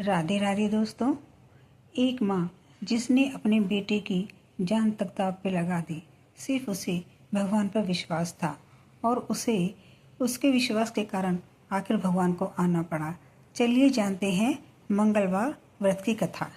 राधे राधे दोस्तों। एक माँ जिसने अपने बेटे की जान तक दांव पे लगा दी, सिर्फ उसे भगवान पर विश्वास था और उसे उसके विश्वास के कारण आखिर भगवान को आना पड़ा। चलिए जानते हैं मंगलवार व्रत की कथा।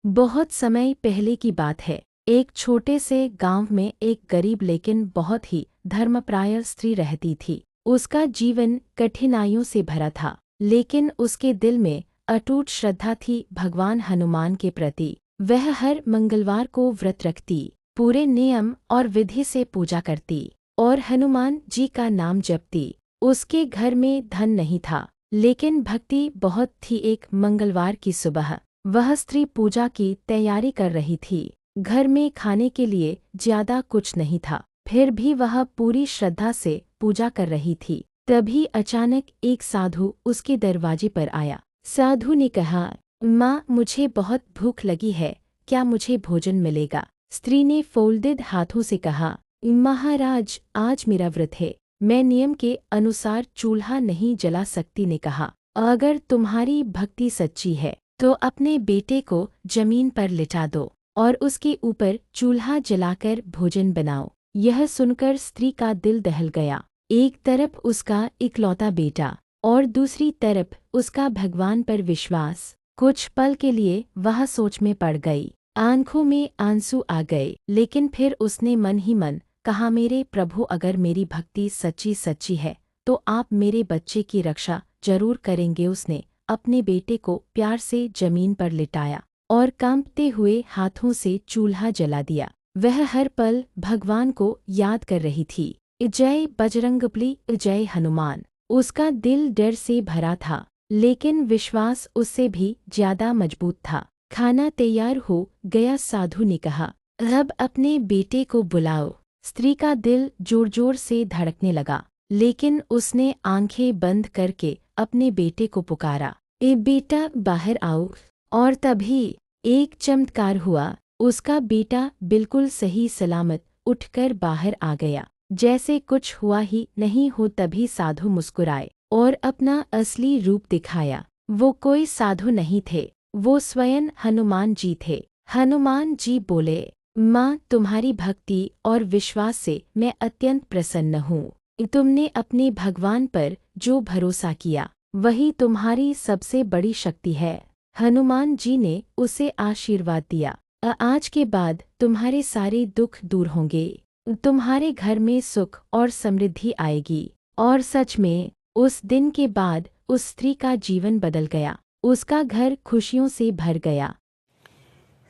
बहुत समय पहले की बात है। एक छोटे से गांव में एक गरीब लेकिन बहुत ही धर्मप्राय स्त्री रहती थी। उसका जीवन कठिनाइयों से भरा था, लेकिन उसके दिल में अटूट श्रद्धा थी भगवान हनुमान के प्रति। वह हर मंगलवार को व्रत रखती, पूरे नियम और विधि से पूजा करती और हनुमान जी का नाम जपती। उसके घर में धन नहीं था, लेकिन भक्ति बहुत थी। एक मंगलवार की सुबह वह स्त्री पूजा की तैयारी कर रही थी। घर में खाने के लिए ज्यादा कुछ नहीं था, फिर भी वह पूरी श्रद्धा से पूजा कर रही थी। तभी अचानक एक साधु उसके दरवाजे पर आया। साधु ने कहा, माँ, मुझे बहुत भूख लगी है, क्या मुझे भोजन मिलेगा? स्त्री ने फोल्डेड हाथों से कहा, महाराज, आज मेरा व्रत है, मैं नियम के अनुसार चूल्हा नहीं जला सकती। ने कहा, अगर तुम्हारी भक्ति सच्ची है तो अपने बेटे को जमीन पर लिटा दो और उसके ऊपर चूल्हा जलाकर भोजन बनाओ। यह सुनकर स्त्री का दिल दहल गया। एक तरफ उसका इकलौता बेटा और दूसरी तरफ उसका भगवान पर विश्वास। कुछ पल के लिए वह सोच में पड़ गई, आंखों में आंसू आ गए, लेकिन फिर उसने मन ही मन कहा, मेरे प्रभु, अगर मेरी भक्ति सच्ची है तो आप मेरे बच्चे की रक्षा जरूर करेंगे। उसने अपने बेटे को प्यार से जमीन पर लिटाया और कांपते हुए हाथों से चूल्हा जला दिया। वह हर पल भगवान को याद कर रही थी। जय बजरंगबली, जय हनुमान। उसका दिल डर से भरा था, लेकिन विश्वास उससे भी ज्यादा मजबूत था। खाना तैयार हो गया। साधु ने कहा, अब अपने बेटे को बुलाओ। स्त्री का दिल जोर जोर से धड़कने लगा, लेकिन उसने आंखें बंद करके अपने बेटे को पुकारा, ए बेटा, बाहर आओ। और तभी एक चमत्कार हुआ। उसका बेटा बिल्कुल सही सलामत उठकर बाहर आ गया, जैसे कुछ हुआ ही नहीं हो। तभी साधु मुस्कुराए और अपना असली रूप दिखाया। वो कोई साधु नहीं थे, वो स्वयं हनुमान जी थे। हनुमान जी बोले, माँ, तुम्हारी भक्ति और विश्वास से मैं अत्यंत प्रसन्न हूँ। तुमने अपने भगवान पर जो भरोसा किया वही तुम्हारी सबसे बड़ी शक्ति है। हनुमान जी ने उसे आशीर्वाद दिया, आज के बाद तुम्हारे सारे दुख दूर होंगे, तुम्हारे घर में सुख और समृद्धि आएगी। और सच में उस दिन के बाद उस स्त्री का जीवन बदल गया। उसका घर खुशियों से भर गया।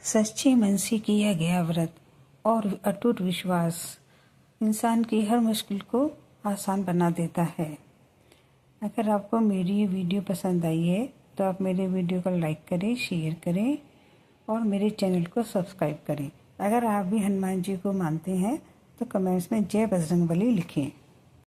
सच्चे मन से किया गया व्रत और अटूट विश्वास इंसान की हर मुश्किल को आसान बना देता है। अगर आपको मेरी ये वीडियो पसंद आई है तो आप मेरे वीडियो को लाइक करें, शेयर करें और मेरे चैनल को सब्सक्राइब करें। अगर आप भी हनुमान जी को मानते हैं तो कमेंट्स में जय बजरंगबली लिखें।